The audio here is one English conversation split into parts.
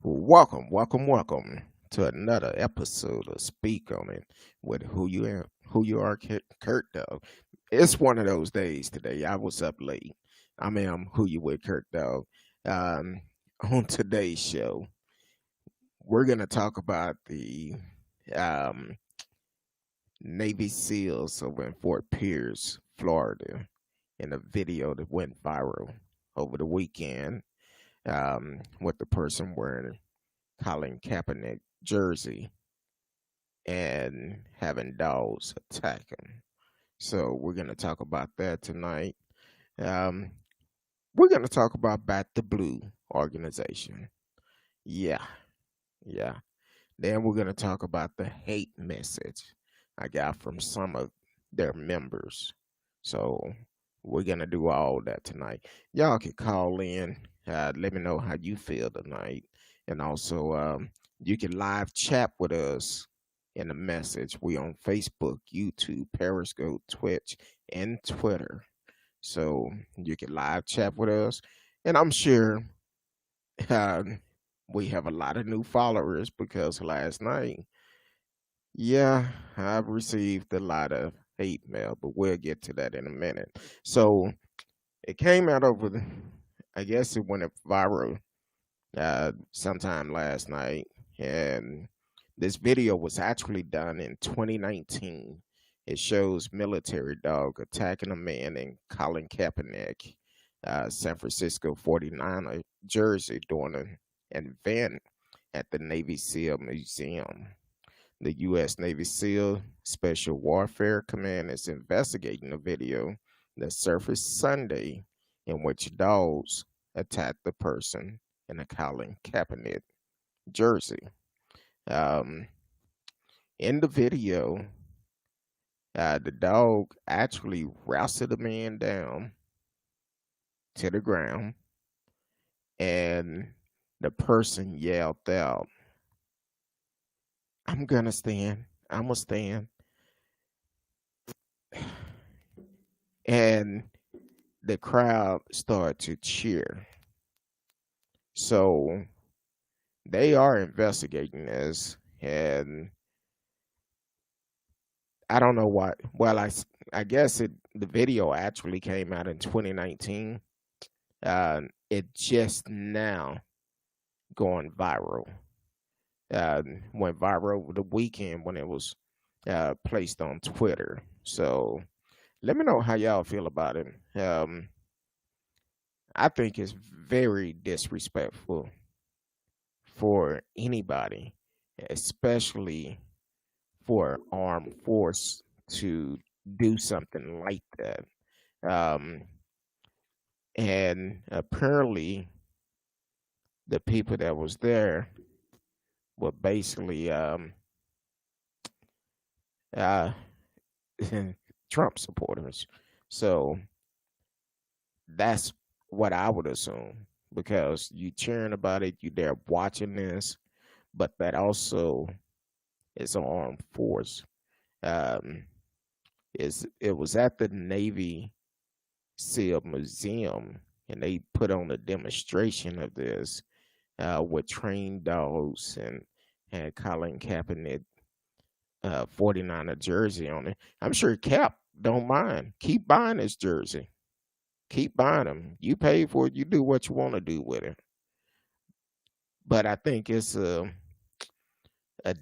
Welcome to another episode of Speak On It with who you are, Kurt Dog. It's one of those days today. I was up late. I mean, I'm who you with, Kurt Dog. Um, on today's show, we're gonna talk about the um, Navy SEALs over in Fort Pierce, Florida, in a video that went viral over the weekend. With the person wearing Colin Kaepernick jersey and having dogs attack him. So we're going to talk about that tonight. Um, we're going to talk about Back the Blue organization. Yeah, yeah. Then we're going to talk about the hate message I got from some of their members. So we're going to do all that tonight. Y'all can call in. Let me know how you feel tonight. And also, you can live chat with us in the message. We on Facebook, YouTube, Periscope, Twitch, and Twitter. So you can live chat with us. And I'm sure uh, we have a lot of new followers because last night, yeah, I've received a lot of hate mail, but we'll get to that in a minute. So it came out over I guess it went viral sometime last night, and this video was actually done in 2019. It shows military dog attacking a man in Colin Kaepernick, San Francisco 49er jersey during an event at the Navy SEAL Museum. The U.S. Navy SEAL Special Warfare Command is investigating a video that surfaced Sunday in which dogs attacked the person in a Colin Kaepernick jersey. Um, in the video, the dog actually wrestled the man down to the ground, and the person yelled out, "I'm gonna stand. I'm gonna stand." And the crowd started to cheer. So they are investigating this, and I don't know what. Well, I guess the video actually came out in 2019. It just now going viral. Went viral over the weekend when it was placed on Twitter. So let me know how y'all feel about it. I think it's very disrespectful for anybody, especially for armed force, to do something like that. Um, and apparently, the people that was there were basically uh, Trump supporters. So that's what I would assume, because you cheering about it, you there watching this, but that also is an armed force. Um, it was at the Navy SEAL Museum, and they put on a demonstration of this with trained dogs and had Colin Kaepernick 49er jersey on it. I'm sure Cap don't mind. Keep buying this jersey. Keep buying them. You pay for it. You do what you want to do with it. But I think it's a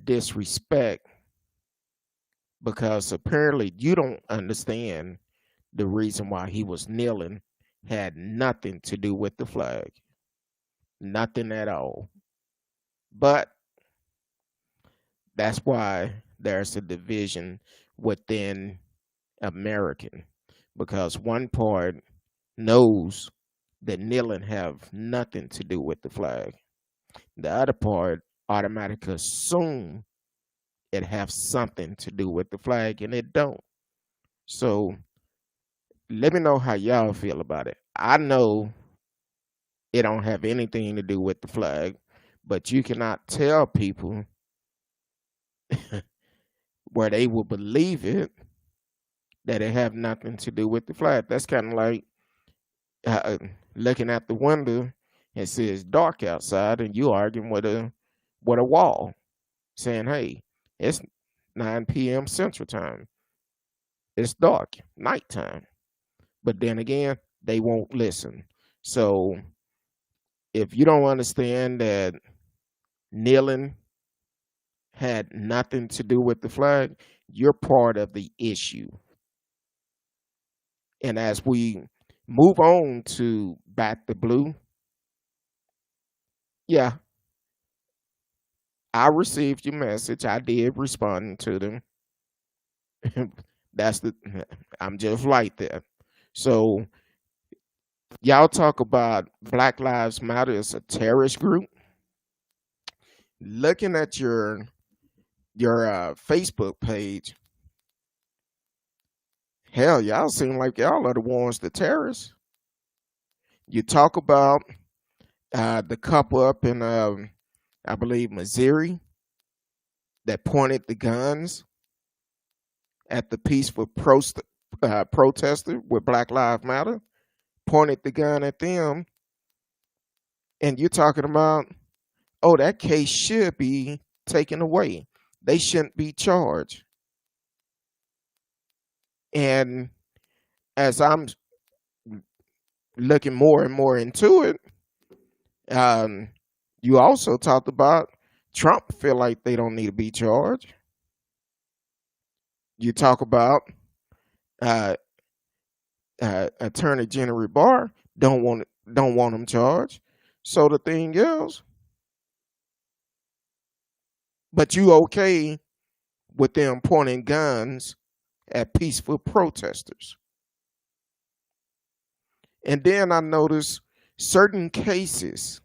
disrespect, because apparently you don't understand the reason why he was kneeling had nothing to do with the flag. Nothing at all. But that's why there's a division within American, because one part knows that kneeling have nothing to do with the flag. The other part automatically assume it have something to do with the flag, and it don't. So let me know how y'all feel about it. I know it don't have anything to do with the flag, but you cannot tell people where they will believe it that it have nothing to do with the flag. That's kind of like uh, looking out the window and says it's dark outside, and you arguing with a wall, saying, "Hey, it's 9 p.m. Central Time. It's dark, nighttime." But then again, they won't listen. So if you don't understand that kneeling had nothing to do with the flag, you're part of the issue. And as we move on to Back the Blue, yeah, I received your message. I did respond to them. That's the I'm just like that. So y'all talk about Black Lives Matter as a terrorist group. Looking at your Facebook page, hell, y'all seem like y'all are the ones, the terrorists. You talk about the couple up in, I believe, Missouri that pointed the guns at the peaceful protester with Black Lives Matter, pointed the gun at them, and you're talking about, oh, that case should be taken away. They shouldn't be charged. And as I'm looking more and more into it, you also talked about Trump feel like they don't need to be charged. You talk about uh, Attorney General Barr don't want them charged. So the thing is, but you okay with them pointing guns at peaceful protesters. And then I noticed certain cases,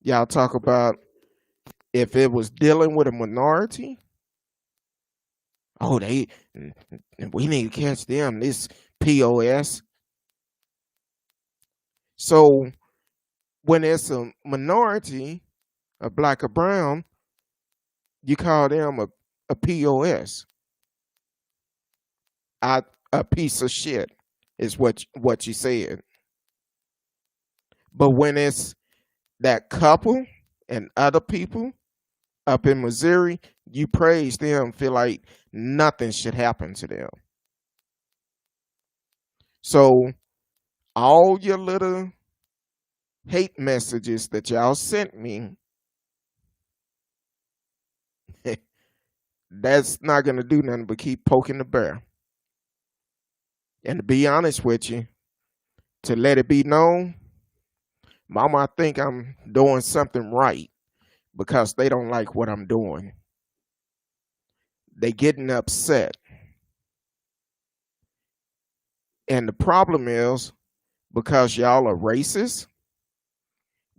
y'all talk about if it was dealing with a minority, oh, we need to catch them, this POS. So when it's a minority, a black or brown, you call them a POS. A piece of shit is what you said. But when it's that couple and other people up in Missouri, you praise them, feel like nothing should happen to them. So all your little hate messages that y'all sent me, that's not going to do nothing but keep poking the bear. And to be honest with you, to let it be known, Mama, I think I'm doing something right because they don't like what I'm doing. They getting upset. And the problem is, because y'all are racist,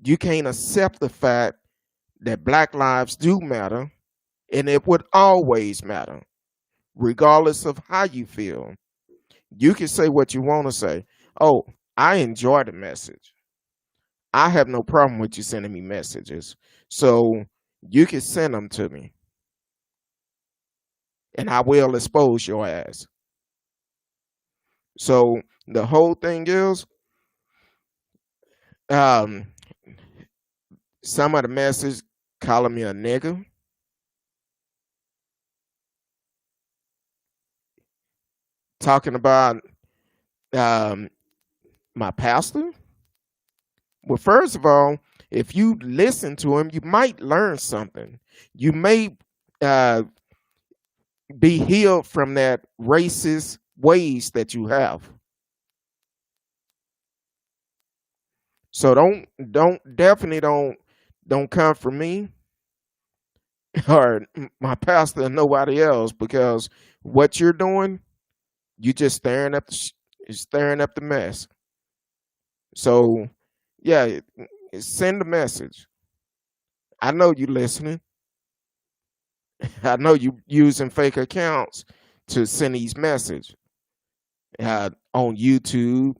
you can't accept the fact that black lives do matter, and it would always matter, regardless of how you feel. You can say what you want to say. Oh, I enjoy the message. I have no problem with you sending me messages. So you can send them to me. And I will expose your ass. So the whole thing is, some of the message calling me a nigga. Talking about my pastor. Well, first of all, if you listen to him, you might learn something. You may be healed from that racist ways that you have. So don't come for me or my pastor and nobody else, because what you're doing, you just staring up the mess. So yeah, send a message. I know you listening. I know you using fake accounts to send these messages on YouTube,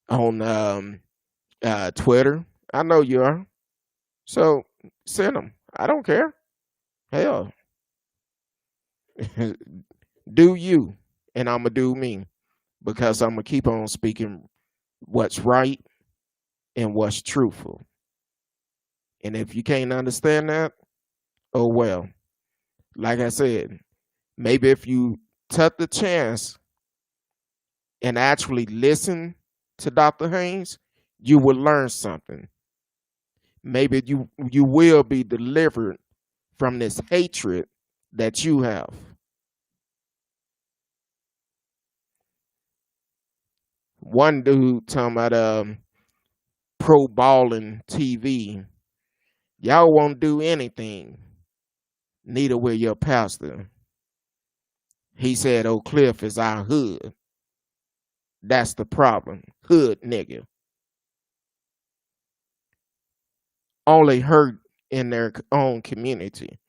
on Twitter. I know you are. So send them. I don't care. Hell, do you, and I'm gonna do me, because I'm gonna keep on speaking what's right and what's truthful. And if you can't understand that, oh well. Like I said, maybe if you took the chance and actually listen to Dr. Haynes, you will learn something. Maybe you will be delivered from this hatred that you have. One dude talking about pro balling TV. Y'all won't do anything. Neither will your pastor. He said Oak Cliff is our hood. That's the problem. Hood nigga. Only hurt in their own community.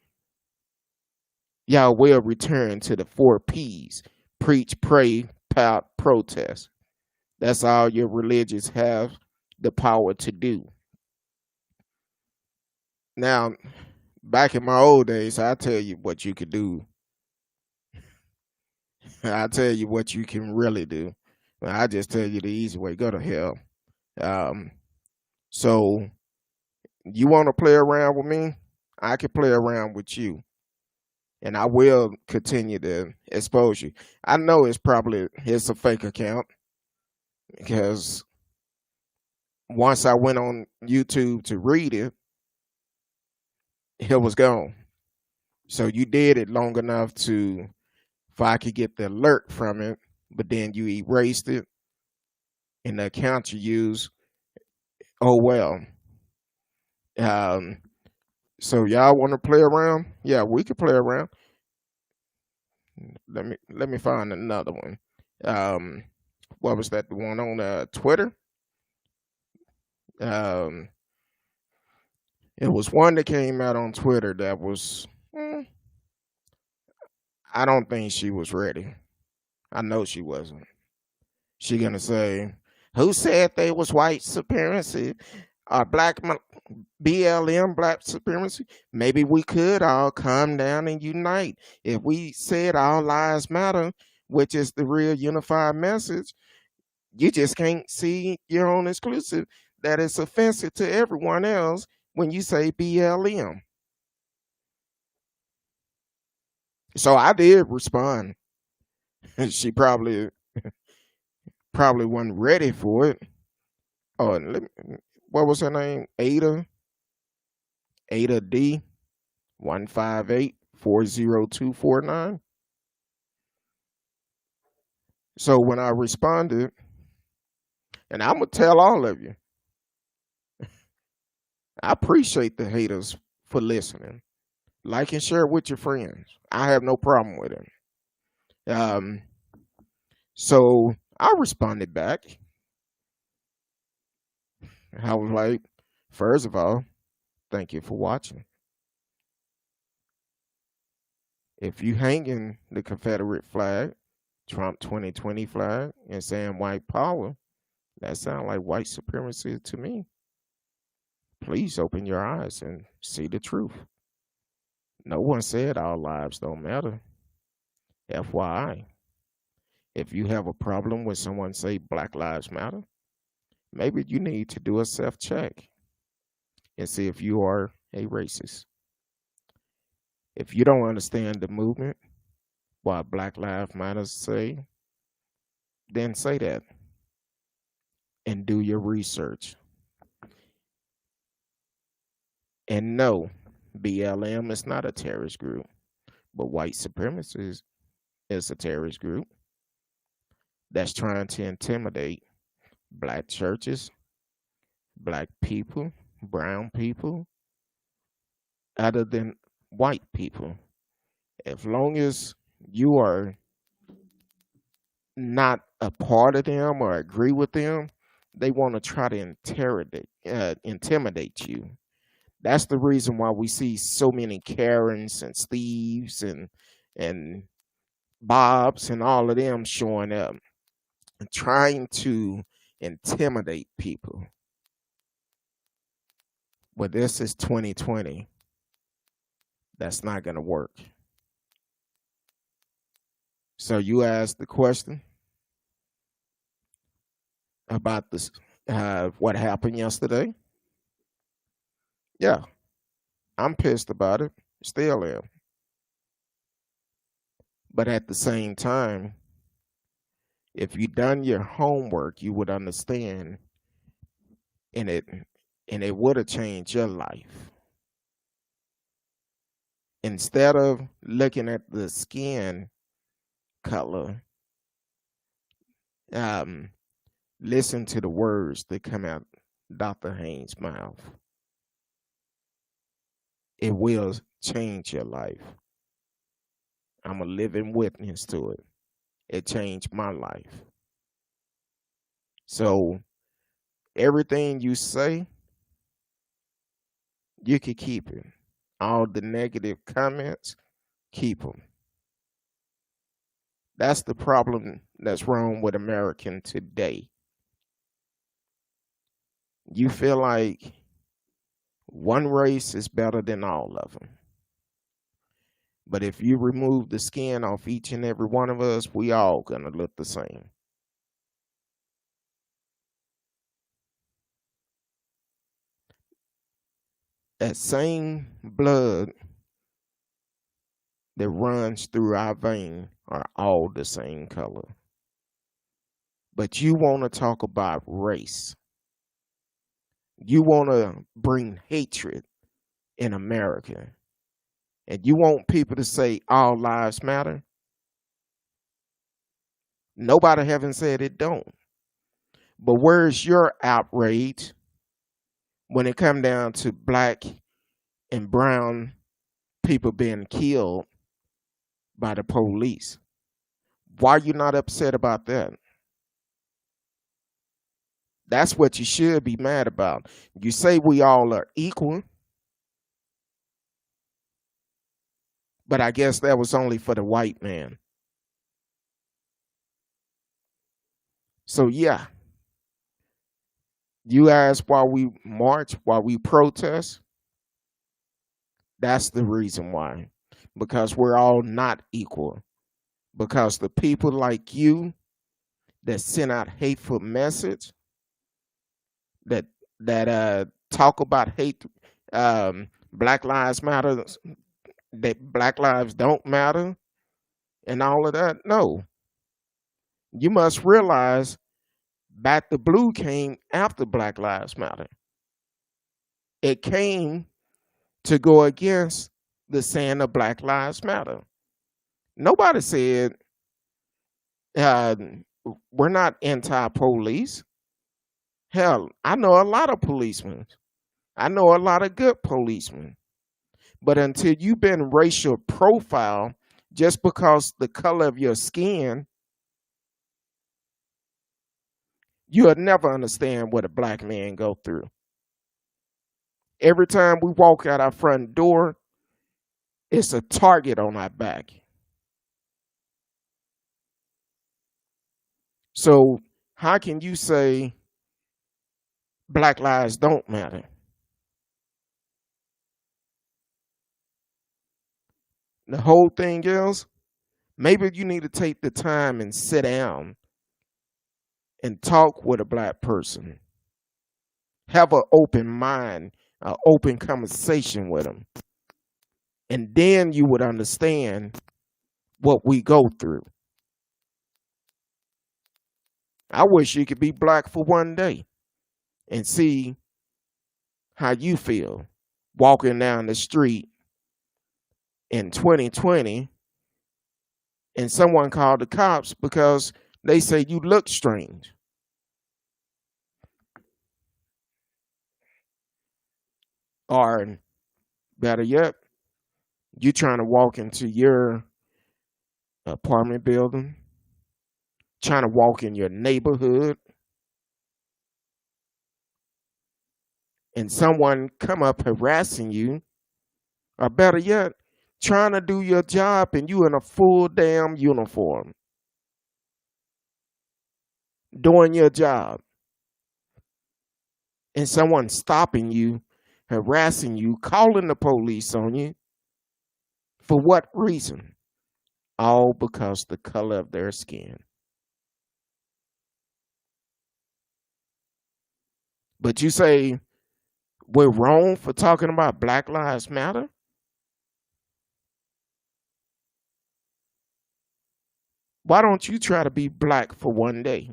Y'all will return to the 4 P's. Preach, pray, pout, protest. That's all your religions have the power to do. Now, back in my old days, I tell you what you could do. I tell you what you can really do. I just tell you the easy way. Go to hell. Um, so you want to play around with me? I can play around with you, and I will continue to expose you. I know it's a fake account because once I went on YouTube to read it, it was gone. So you did it long enough to, if I could get the alert from it, but then you erased it, and the account you use, oh well. Um, so y'all want to play around? Yeah, we can play around. Let me find another one. Um, what was that? The one on Twitter? Um, it was one that came out on Twitter that was. I don't think she was ready. I know she wasn't. She gonna say, "Who said they was white supremacy or BLM black supremacy? Maybe we could all come down and unite if we said all lives matter, which is the real unified message. You just can't see your own exclusive that it's offensive to everyone else when you say BLM." So I did respond. She probably wasn't ready for it. Oh, what was her name? Ada D 158 40249. So when I responded, and I'm gonna tell all of you, I appreciate the haters for listening. Like and share with your friends. I have no problem with it. Um, so I responded back. I was like, first of all, thank you for watching. If you hanging the Confederate flag, Trump 2020 flag, and saying white power, that sounds like white supremacy to me. Please open your eyes and see the truth. No one said our lives don't matter. FYI, if you have a problem when someone say Black Lives Matter, maybe you need to do a self-check and see if you are a racist. If you don't understand the movement, what Black Lives Matter say, then say that and do your research. And no, BLM is not a terrorist group, but white supremacists is a terrorist group that's trying to intimidate black churches, black people, brown people, other than white people. As long as you are not a part of them or agree with them, they want to try to intimidate you. That's the reason why we see so many Karens and Steves and Bobs and all of them showing up and trying to intimidate people. But this is 2020. That's not going to work. So you asked the question. about this, what happened yesterday. Yeah, I'm pissed about it. Still am. But at the same time, if you done your homework, you would understand, and it would have changed your life. Instead of looking at the skin color, um, listen to the words that come out Dr. Haynes' mouth. It will change your life. I'm a living witness to it. It changed my life. So everything you say, you can keep it. All the negative comments, keep them. That's the problem that's wrong with American today. You feel like one race is better than all of them. But if you remove the skin off each and every one of us, we all gonna look the same. That same blood that runs through our vein are all the same color. But you want to talk about race. You want to bring hatred in America. And you want people to say all lives matter. Nobody haven't said it don't. But where's your outrage when it come down to black and brown people being killed by the police? Why are you not upset about that? That's what you should be mad about. You say we all are equal, but I guess that was only for the white man. So yeah, you ask why we march, why we protest. That's the reason why. Because we're all not equal. Because the people like you that send out hateful message, that talk about hate, Black Lives Matter, that Black lives don't matter, and all of that. No, you must realize Back the Blue came after Black Lives Matter. It came to go against the saying of Black Lives Matter. Nobody said uh, we're not anti-police. Hell, I know a lot of policemen. I know a lot of good policemen. But until you've been racial profile just because the color of your skin, you'll never understand what a black man go through. Every time we walk out our front door, it's a target on our back. So how can you say black lives don't matter? The whole thing is, maybe you need to take the time and sit down and talk with a black person. Have an open mind, an open conversation with them. And then you would understand what we go through. I wish you could be black for one day and see how you feel walking down the street in 2020 and someone called the cops because they say you look strange. Or better yet, you trying to walk into your apartment building, trying to walk in your neighborhood, and someone come up harassing you, or better yet, trying to do your job and you in a full damn uniform, doing your job, and someone stopping you, harassing you, calling the police on you. For what reason? All because the color of their skin. But you say we're wrong for talking about Black Lives Matter? Why don't you try to be black for one day?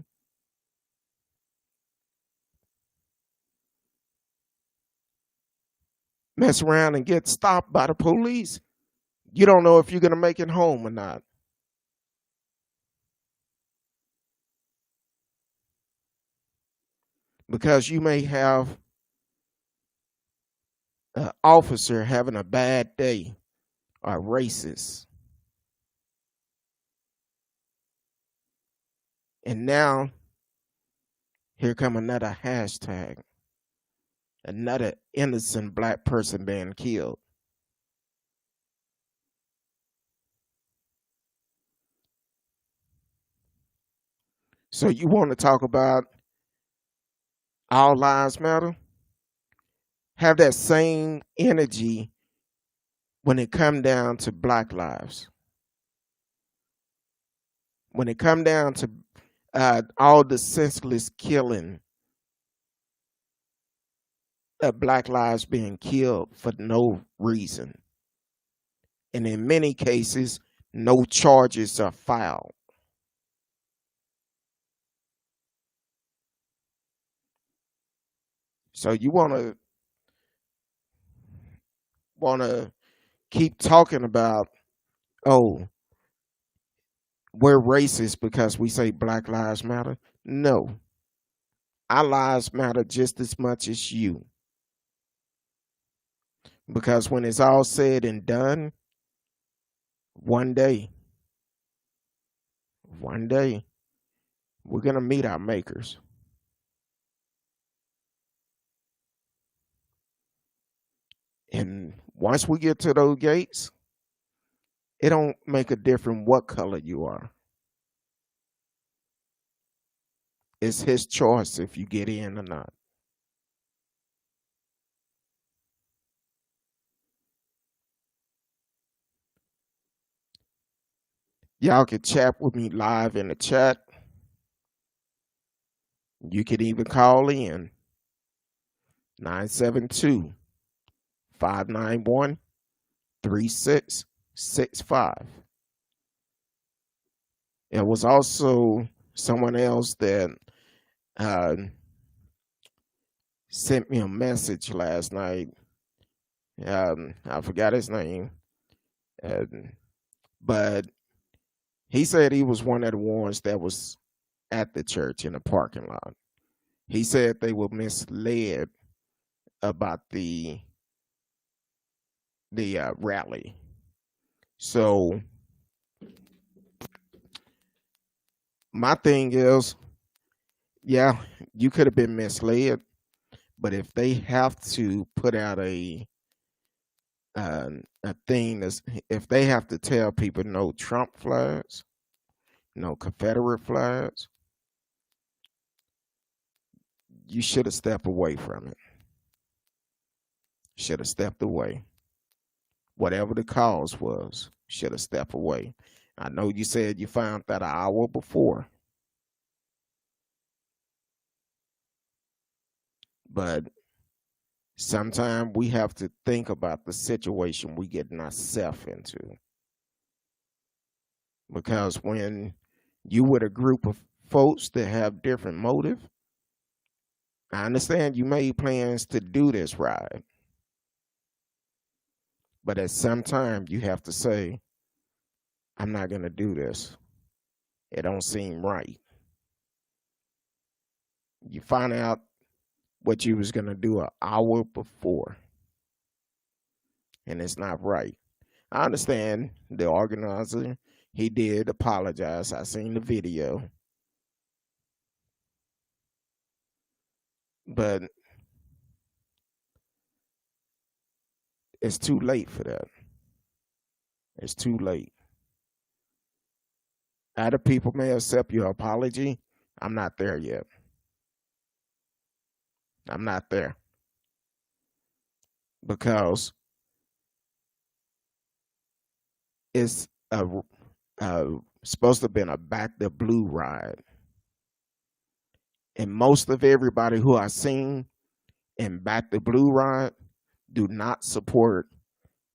Mess around and get stopped by the police. You don't know if you're going to make it home or not. Because you may have an officer having a bad day or racist. And now, here come another hashtag. Another innocent black person being killed. So you want to talk about all lives matter? Have that same energy when it come down to black lives. When it come down to all the senseless killing of black lives being killed for no reason. And in many cases, no charges are filed. So you want to keep talking about, oh, we're racist because we say Black Lives Matter. No, our lives matter just as much as you. Because when it's all said and done, one day, one day, we're going to meet our makers. And once we get to those gates, it don't make a difference what color you are. It's his choice if you get in or not. Y'all can chat with me live in the chat. You can even call in 972 591 3665. It was also someone else that uh, sent me a message last night. I forgot his name, but he said he was one of the ones that was at the church in the parking lot. He said they were misled about the rally. So my thing is, yeah, you could have been misled, but if they have to put out a thing that's, if they have to tell people no Trump flags, no Confederate flags, you should have stepped away from it. Should have stepped away. Whatever the cause was, should have stepped away. I know you said you found that an hour before, but sometimes we have to think about the situation we getting ourselves into. Because when you with a group of folks that have different motive, I understand you made plans to do this ride, but at some time you have to say, I'm not going to do this. It don't seem right. You find out what you was going to do an hour before, and it's not right. I understand the organizer, he did apologize. I seen the video. But it's too late for that. It's too late. Other people may accept your apology. I'm not there yet. I'm not there. Because it's supposed to have been a back the blue ride. And most of everybody who I seen and Back the Blue Ride do not support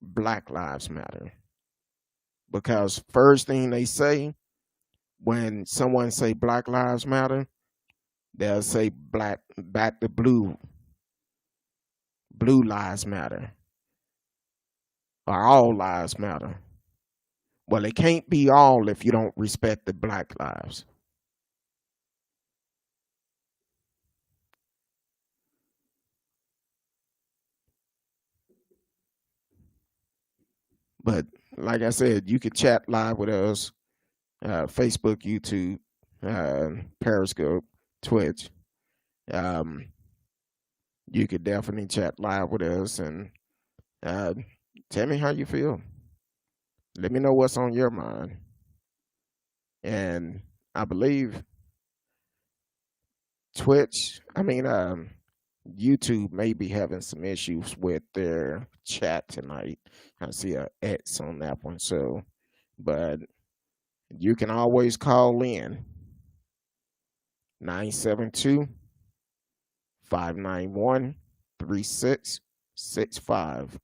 Black Lives Matter. Because first thing they say when someone say Black Lives Matter, they'll say Back the Blue Lives Matter, or All Lives Matter. Well, it can't be all if you don't respect the Black lives. But like I said, you could chat live with us, Facebook, YouTube, Periscope, Twitch. Um, you could definitely chat live with us and uh, tell me how you feel. Let me know what's on your mind. And I believe YouTube may be having some issues with their chat tonight. I see a X on that one. So, but you can always call in 972 591 3665.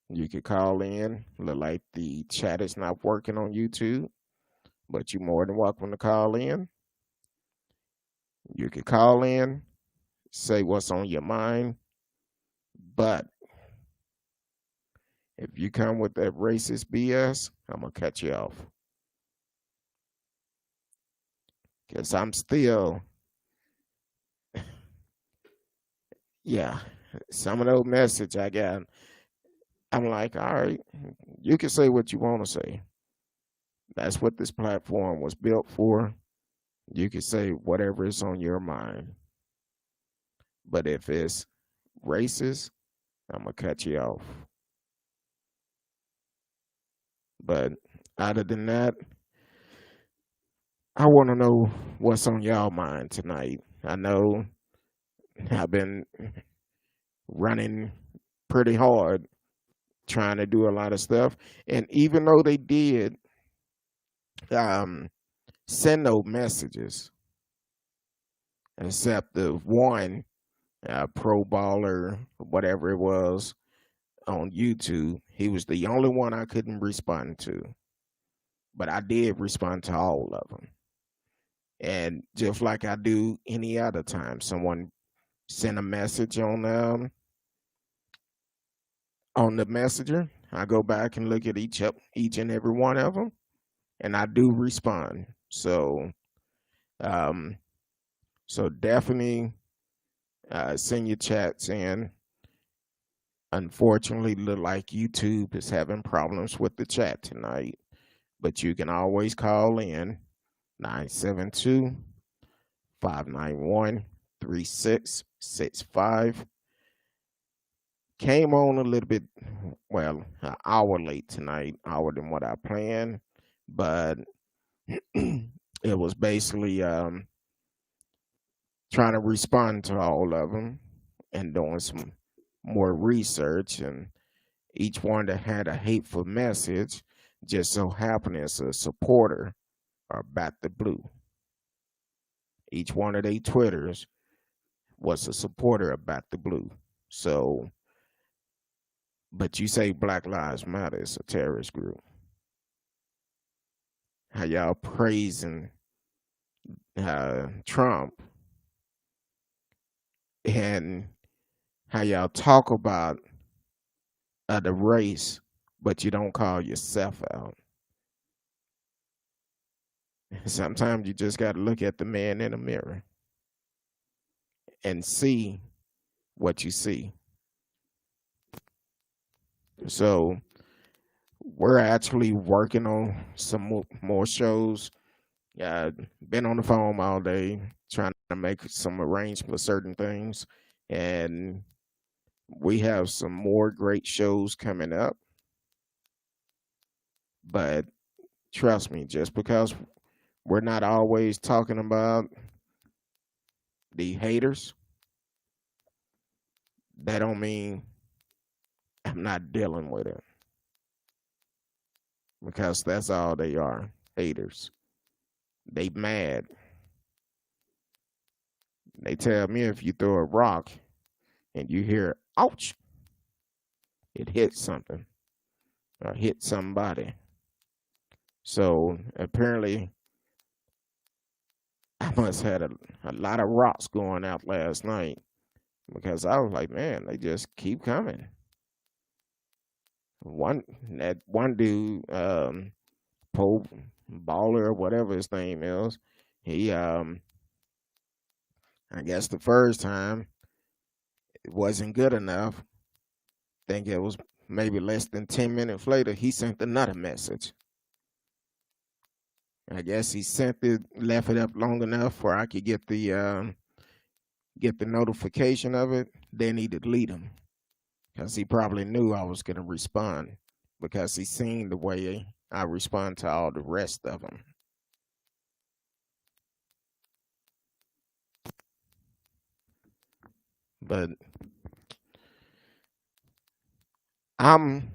You could call in. Look like the chat is not working on YouTube, but you're more than welcome to call in. You could call in, say what's on your mind, but if you come with that racist BS, I'm going to cut you off. Because I'm still, yeah, some of those message I got, I'm like, all right, you can say what you want to say. That's what this platform was built for. You can say whatever is on your mind. But if it's racist, I'm going to cut you off. But other than that, I want to know what's on y'all mind tonight. I know I've been running pretty hard trying to do a lot of stuff. And even though they did send no messages, except the one pro baller, whatever it was, on YouTube, he was the only one I couldn't respond to. But I did respond to all of them. And just like I do any other time, someone send a message on the messenger, I go back and look at each and every one of them, and I do respond. So definitely send your chats in. Unfortunately, look like YouTube is having problems with the chat tonight, but you can always call in 972 591 3665. Came on a little bit, well, an hour late tonight, hour than what I planned, but it was basically trying to respond to all of them and doing some more research, and each one that had a hateful message just so happened as a supporter or Back the Blue. Each one of their Twitters was a supporter of Back the Blue. So, but you say Black Lives Matter is a terrorist group. How y'all praising Trump, and how y'all talk about the race, but you don't call yourself out. Sometimes you just got to look at the man in the mirror and see what you see. So we're actually working on some more shows. Been on the phone all day trying to make some arrangements for certain things, and we have some more great shows coming up. But trust me, just because we're not always talking about the haters, that don't mean I'm not dealing with it. Because that's all they are, haters. They mad. They tell me if you throw a rock and you hear, ouch, it hit something or hit somebody. So apparently, I must have had a lot of rocks going out last night because I was like, man, they just keep coming. That one dude, Pope Baller or whatever his name is, he I guess the first time it wasn't good enough. Think it was maybe less than 10 minutes later, he sent another message. I guess he sent it, left it up long enough where I could get the notification of it. Then he delete them because he probably knew I was gonna respond because he seen the way I respond to all the rest of them. But I'm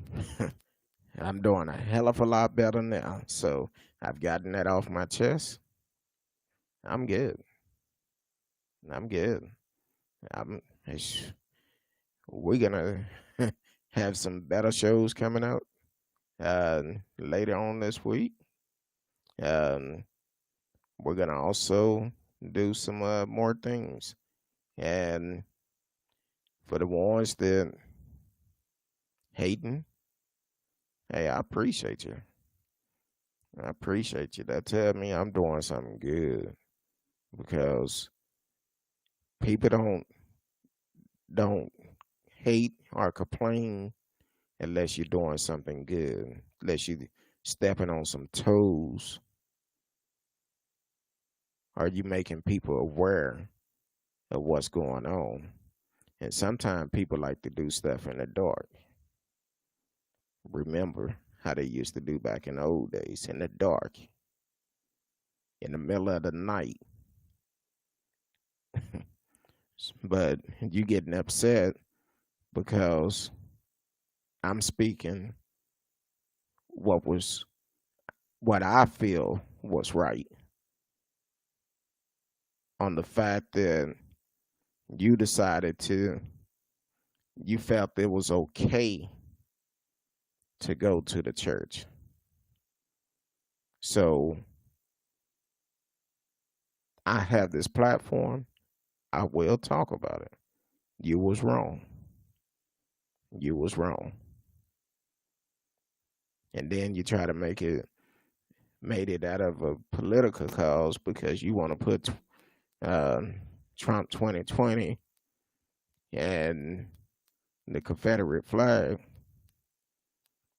I'm doing a hell of a lot better now. So I've gotten that off my chest. I'm good. I'm good. I'm ish- we're gonna have some better shows coming out later on this week. Um, we're gonna also do some more things. And for the ones that hating, hey, I appreciate you. I appreciate you. That tell me I'm doing something good because people don't hate or complain unless you're doing something good, unless you stepping on some toes or you making people aware of what's going on. And sometimes people like to do stuff in the dark. Remember how they used to do back in the old days in the dark, in the middle of the night. But you getting upset because I'm speaking what was what I feel was right on the fact that you decided to you felt it was okay to go to the church. So I have this platform. I will talk about it. You was wrong. You was wrong. And then you try to made it out of a political cause because you want to put uh, Trump 2020 and the Confederate flag.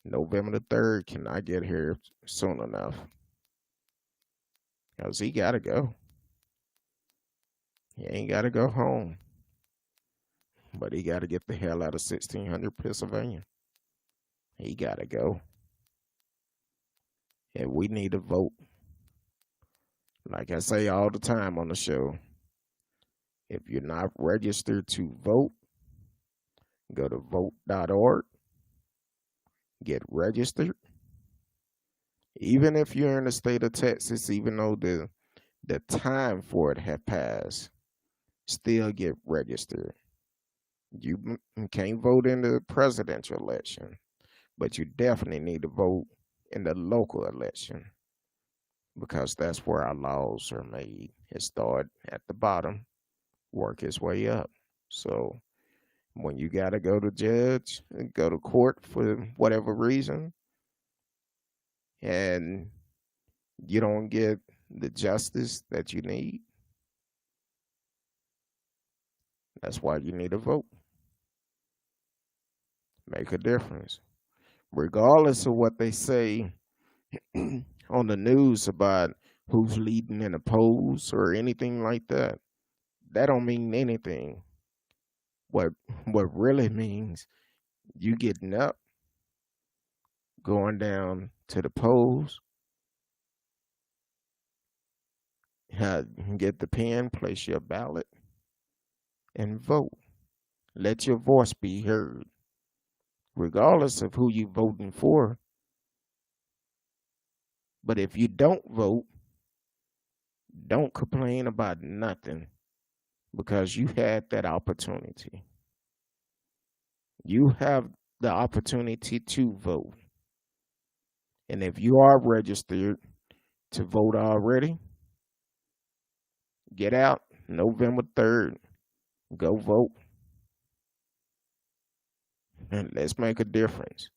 November the 3rd cannot get here soon enough because he got to go. He ain't got to go home, but he got to get the hell out of 1600 Pennsylvania. He got to go. And we need to vote. Like I say all the time on the show, if you're not registered to vote, go to vote.org, get registered. Even if you're in the state of Texas, even though the time for it have passed, still get registered. You can't vote in the presidential election, but you definitely need to vote in the local election because that's where our laws are made. It start at the bottom, work its way up. So when you got to go to judge and go to court for whatever reason, and you don't get the justice that you need, that's why you need to vote. Make a difference. Regardless of what they say on the news about who's leading in the polls or anything like that, that don't mean anything. What what really means you getting up, going down to the polls, get the pen, place your ballot, and vote. Let your voice be heard, regardless of who you voting for. But if you don't vote, don't complain about nothing because you had that opportunity. You have the opportunity to vote. And if you are registered to vote already, get out November 3rd. Go vote. And let's make a difference.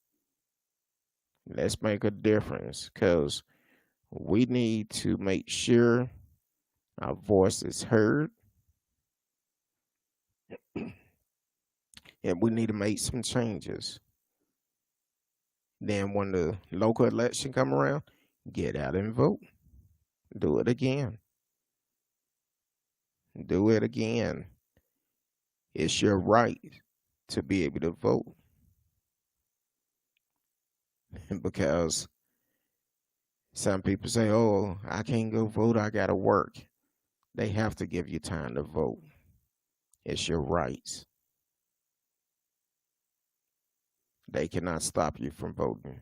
Let's make a difference because we need to make sure our voice is heard, and we need to make some changes. Then when the local election come around, get out and vote. Do it again. Do it again. It's your right to be able to vote. Because some people say, oh, I can't go vote, I gotta work. They have to give you time to vote. It's your rights. They cannot stop you from voting.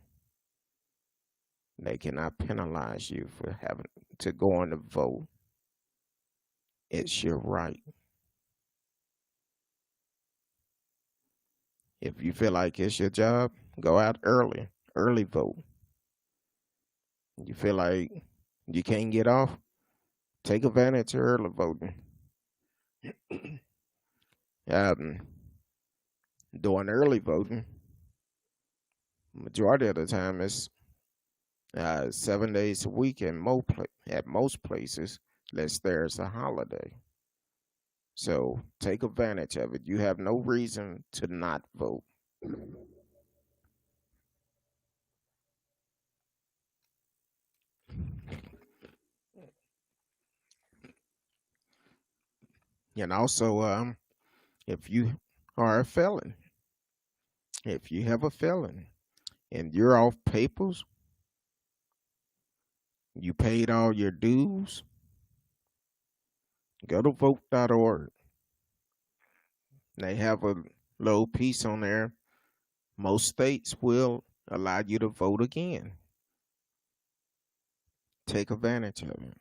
They cannot penalize you for having to go on to vote. It's your right. If you feel like it's your job, go out early. Early vote. You feel like you can't get off, take advantage of early voting. Doing early voting, majority of the time it's 7 days a week at most places, unless there's a holiday. So take advantage of it. You have no reason to not vote. And also, if you are a felon, if you have a felon and you're off papers, you paid all your dues, go to vote.org. They have a little piece on there. Most states will allow you to vote again. Take advantage of it.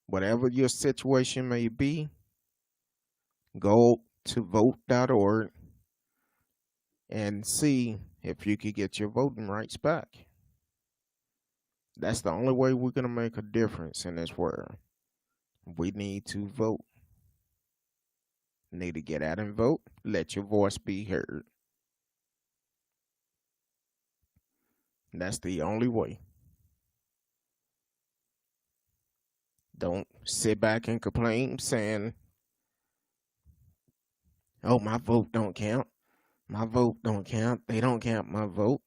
Whatever your situation may be, go to vote.org and see if you could get your voting rights back. That's the only way we're going to make a difference in this world. We need to vote. Need to get out and vote. Let your voice be heard. That's the only way. Don't sit back and complain saying, oh, my vote don't count. My vote don't count. They don't count my vote.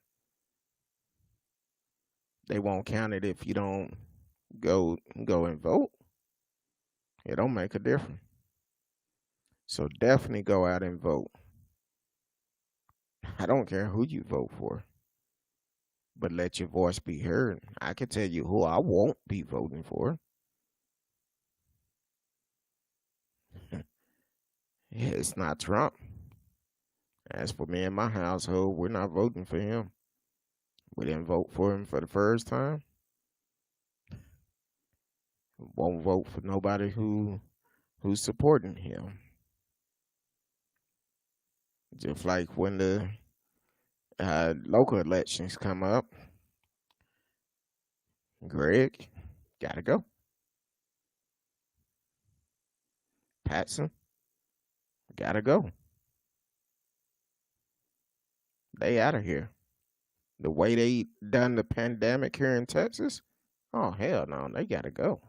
They won't count it if you don't go and vote. It don't make a difference. So definitely go out and vote. I don't care who you vote for, but let your voice be heard. I can tell you who I won't be voting for. It's not Trump. As for me and my household, we're not voting for him. We didn't vote for him for the first time. Won't vote for nobody who's supporting him. Just like when the local elections come up, Greg, gotta go. Patson, gotta go. They out of here. The way they done the pandemic here in Texas, oh hell no, they gotta go.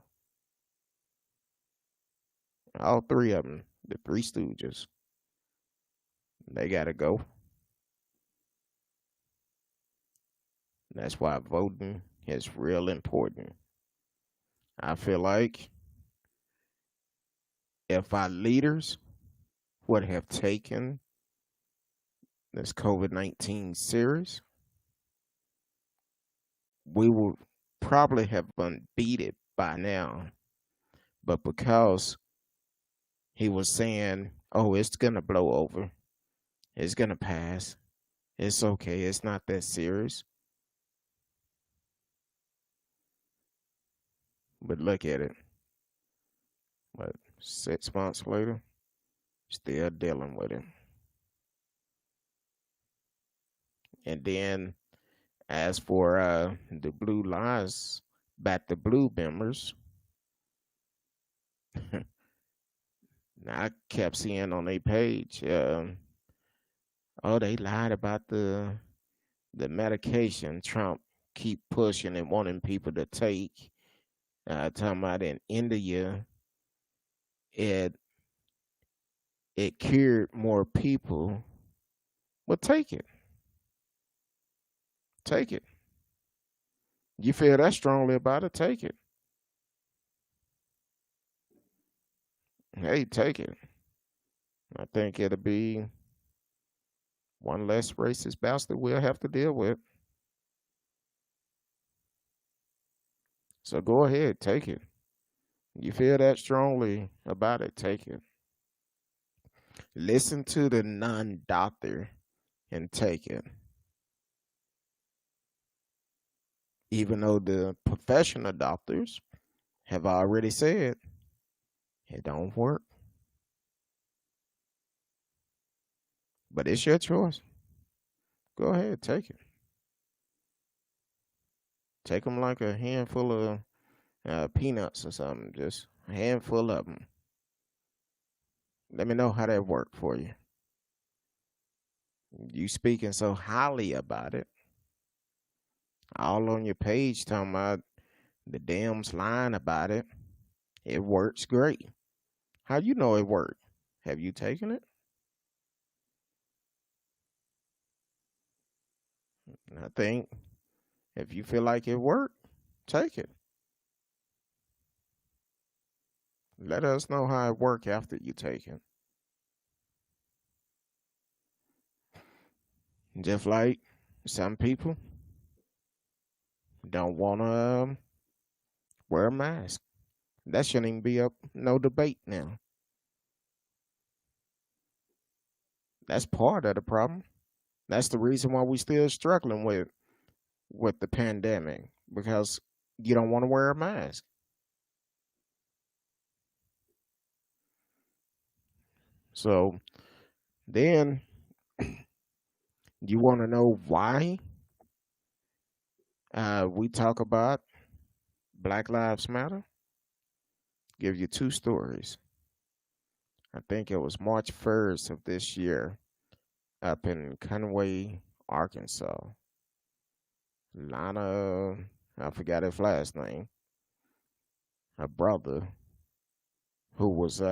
All three of them, the three stooges, they gotta go. That's why voting is real important. I feel like if our leaders would have taken this COVID-19 serious, we would probably have beat it by now. But because he was saying, oh, it's going to blow over, it's going to pass, it's okay, it's not that serious. But look at it. But 6 months later, still dealing with it. And then as for the Blue Lives, back the Blue members, I kept seeing on their page, oh, they lied about the medication Trump keep pushing and wanting people to take. Talking about in India, it it cured more people. Well, take it. You feel that strongly about it? Take it. Hey, take it. I think it'll be one less racist bastard we'll have to deal with. So go ahead, take it. You feel that strongly about it? Take it. Listen to the non-doctor and take it. Even though the professional doctors have already said it don't work. But it's your choice. Go ahead, take it. Take them like a handful of peanuts or something. Just a handful of them. Let me know how that worked for you. You speaking so highly about it, all on your page talking about the damn's lying about it. It works great. How you know it worked? Have you taken it? I think if you feel like it worked, take it. Let us know how it worked after you take it. Just like some people don't want to wear a mask. That shouldn't even be up no debate now. That's part of the problem. That's the reason why we still struggling with the pandemic because you don't want to wear a mask. So then you want to know why we talk about Black Lives Matter? Give you two stories. I think it was March 1st of this year up in Conway, Arkansas. Lana, I forgot his last name, a brother who was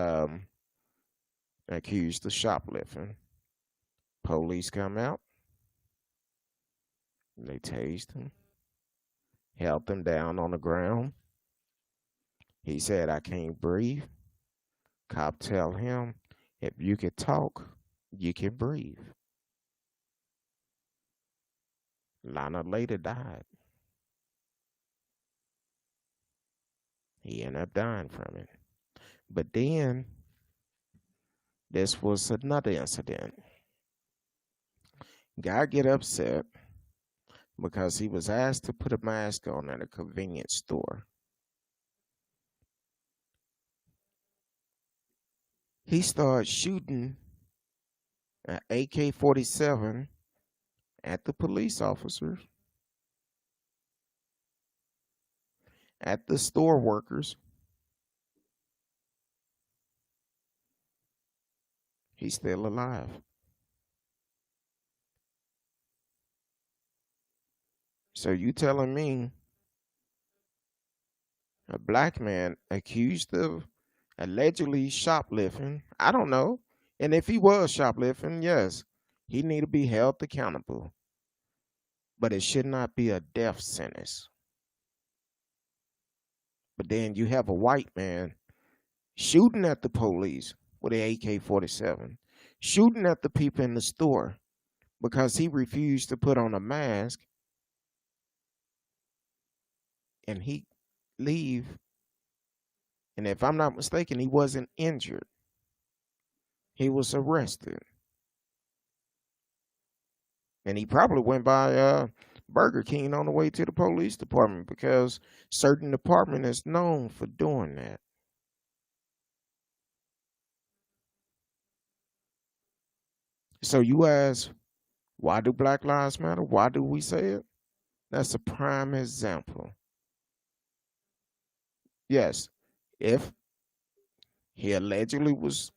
accused of shoplifting. Police come out, they tased him, held him down on the ground. He said, I can't breathe. Cop tell him, if you can talk, you can breathe. Lana later died. He ended up dying from it. But then this was another incident. Guy get upset because he was asked to put a mask on at a convenience store. He started shooting an AK-47 at the police officers, at the store workers. He's still alive. So you telling me a black man accused of allegedly shoplifting? I don't know. And if he was shoplifting, yes, he need to be held accountable. But it should not be a death sentence. But then you have a white man shooting at the police with an AK-47, shooting at the people in the store because he refused to put on a mask, and he leave. And if I'm not mistaken, he wasn't injured. He was arrested. And he probably went by Burger King on the way to the police department because certain department is known for doing that. So you ask, Why do Black Lives Matter? Why do we say it? That's a prime example. Yes, if he allegedly was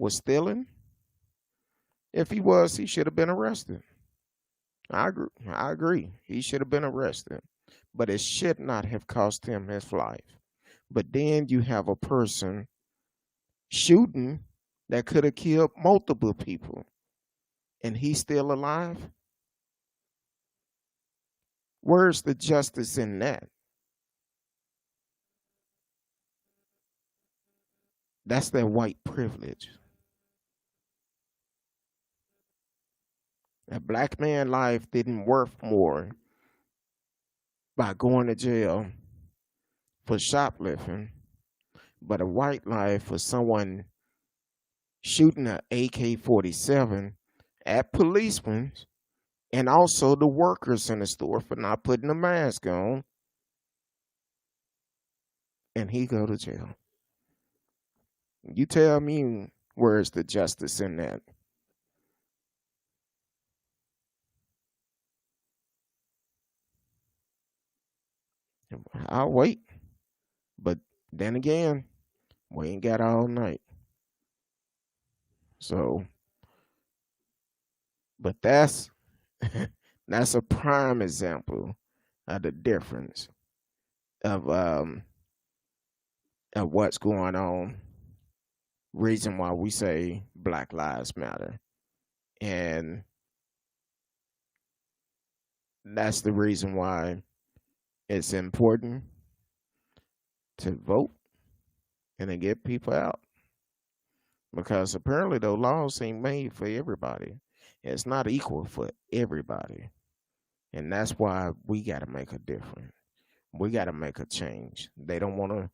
stealing, if he was, he should have been arrested. I agree. I agree. He should have been arrested, but it should not have cost him his life. But then you have a person shooting that could have killed multiple people, and he's still alive. Where's the justice in that? That's that white privilege. A black man life didn't worth more by going to jail for shoplifting, but a white life for someone shooting an AK-47 at policemen and also the workers in the store for not putting a mask on, and he go to jail. You tell me where's the justice in that? I'll wait. But then again, we ain't got all night. So, but that's a prime example of the difference of what's going on. Reason why we say Black Lives Matter, and that's the reason why it's important to vote and to get people out, because apparently those laws ain't made for everybody. It's not equal for everybody, and that's why we got to make a difference. We got to make a change. They don't want to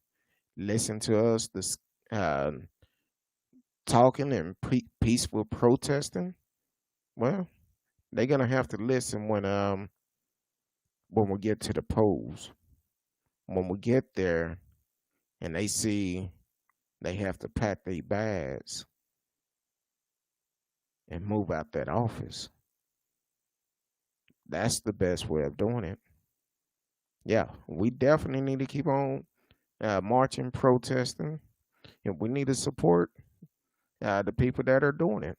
listen to us. This uh, talking and peaceful protesting. Well, they're gonna have to listen when we get to the polls. When we get there and they see they have to pack their bags and move out that office. That's the best way of doing it. Yeah, we definitely need to keep on marching, protesting, and we need to support the people that are doing it.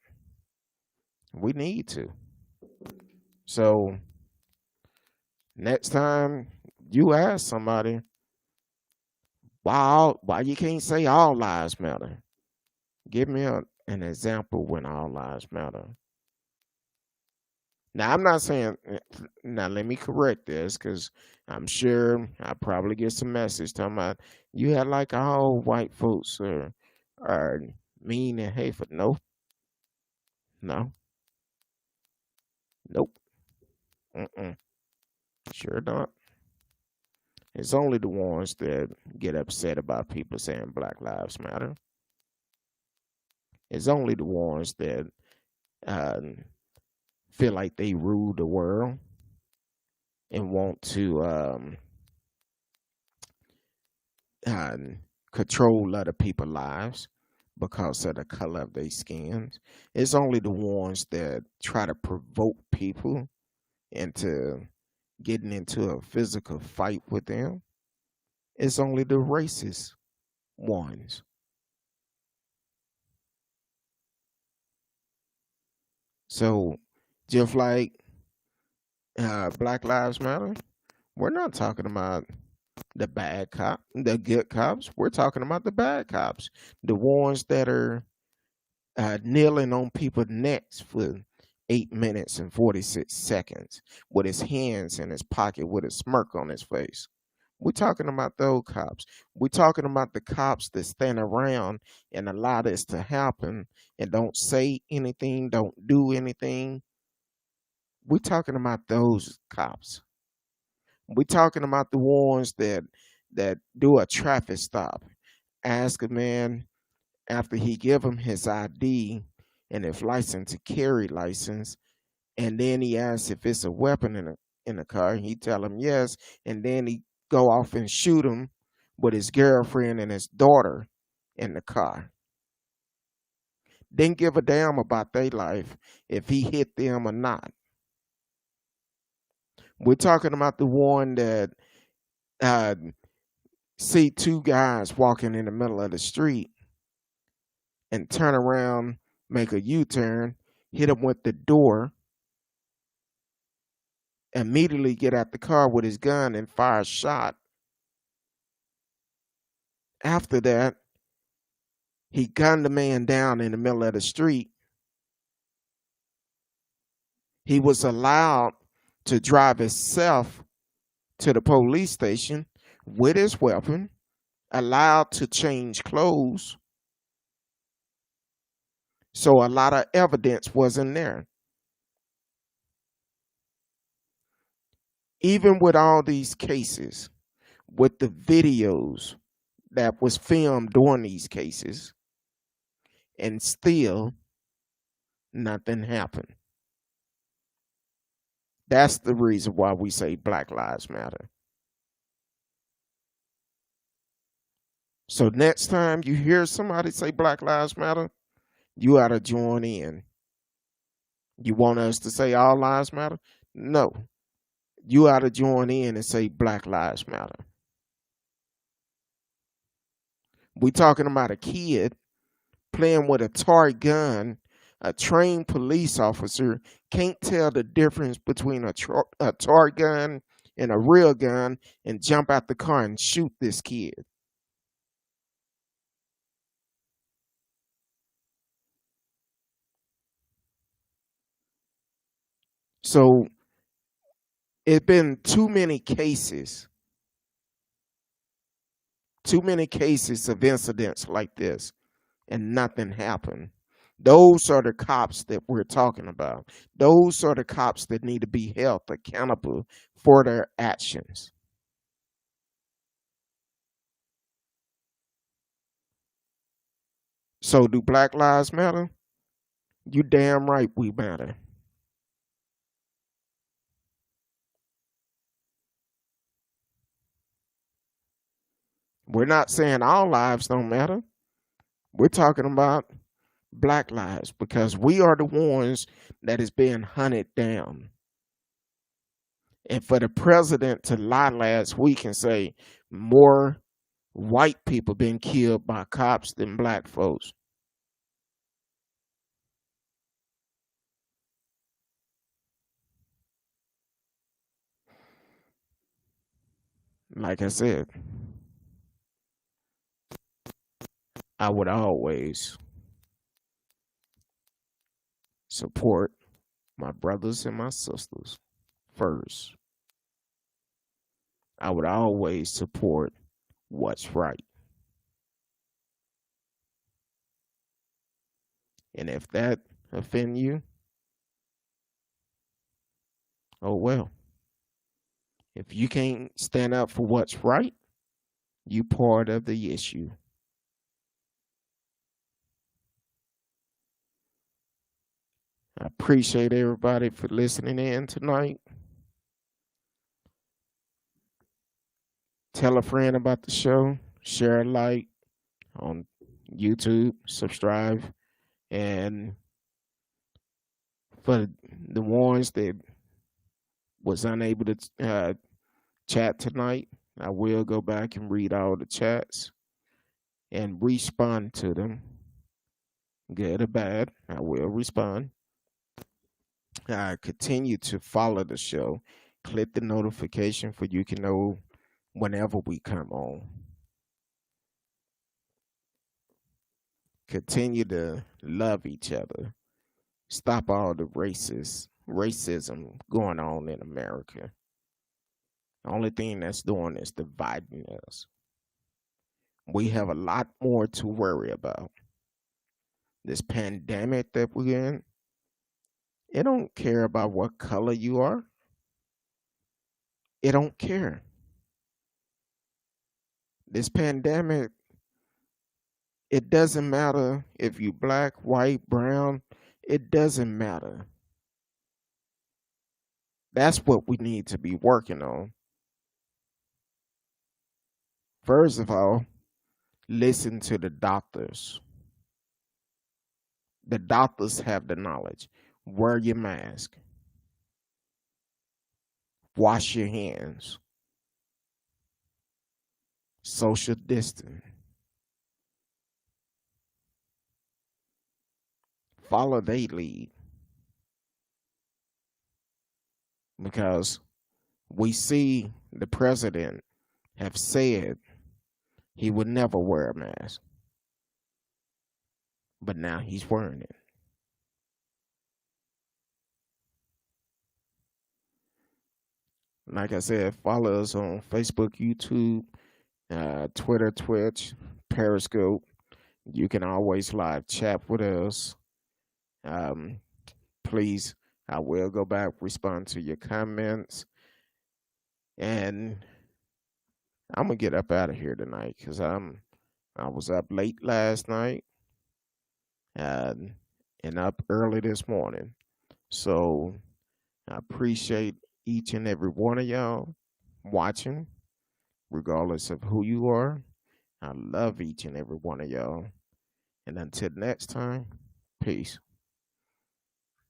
We need to. So next time you ask somebody why you can't say all lives matter, give me an example when all lives matter. Now I'm not saying. Now let me correct this, because I'm sure I probably get some message talking about you had like all white folks are mean and hateful. No, no, nope. Mm-mm. Sure not. It's only the ones that get upset about people saying Black Lives Matter. It's only the ones that uh, feel like they rule the world and want to uh, control other people's lives because of the color of their skins. It's only the ones that try to provoke people into getting into a physical fight with them. It's only the racist ones. So just like Black Lives Matter, we're not talking about the bad cop, the good cops. We're talking about the bad cops, the ones that are kneeling on people's necks for 8 minutes and 46 seconds with his hands in his pocket with a smirk on his face. We're talking about those cops. We're talking about the cops that stand around and allow this to happen and don't say anything, don't do anything. We're talking about those cops. We're talking about the ones that do a traffic stop, ask a man after he give him his ID and his license to carry license, and then he asks if it's a weapon in the car. He tell him yes, and then he go off and shoot him with his girlfriend and his daughter in the car. Didn't give a damn about their life if he hit them or not. We're talking about the one that uh, see two guys walking in the middle of the street and turn around, make a U-turn, hit them with the door, immediately get out the car with his gun and fire a shot. After that, he gunned the man down in the middle of the street. He was allowed to drive himself to the police station with his weapon, allowed to change clothes. So a lot of evidence wasn't there. Even with all these cases, with the videos that was filmed during these cases, and still nothing happened. That's the reason why we say Black Lives Matter. So next time you hear somebody say Black Lives Matter, you ought to join in. You want us to say all lives matter? No. You ought to join in and say Black Lives Matter. We talking about a kid playing with a toy gun. A trained police officer can't tell the difference between a toy gun and a real gun and jump out the car and shoot this kid. So it's been too many cases of incidents like this, and nothing happened. Those are the cops that we're talking about. Those are the cops that need to be held accountable for their actions. So do Black Lives Matter? You damn right we matter. We're not saying all lives don't matter. We're talking about Black lives because we are the ones that is being hunted down. And for the president to lie last week and say more white people being killed by cops than black folks. Like I said, I would always support my brothers and my sisters first. I would always support what's right. And if that offend you, oh well. If you can't stand up for what's right, you part of the issue. I appreciate everybody for listening in tonight. Tell a friend about the show, share a like on YouTube, subscribe, and for the ones that was unable to chat tonight, I will go back and read all the chats and respond to them. Good or bad, I will respond. Continue to follow the show. Click the notification for you can know whenever we come on. Continue to love each other. Stop all the racism going on in America. The only thing that's doing is dividing us. We have a lot more to worry about. This pandemic that we're in, it don't care about what color you are. It don't care. This pandemic, it doesn't matter if you black, white, brown. It doesn't matter. That's what we need to be working on. First of all, listen to the doctors. The doctors have the knowledge. Wear your mask. Wash your hands. Social distance. Follow their lead. Because we see the president have said he would never wear a mask. But now he's wearing it. Like I said, follow us on Facebook, YouTube, Twitter, Twitch, Periscope. You can always live chat with us. Um, please, I will go back, respond to your comments. And I'm gonna get up out of here tonight because I was up late last night and up early this morning. So I appreciate each and every one of y'all watching, regardless of who you are. I love each and every one of y'all. And until next time, peace.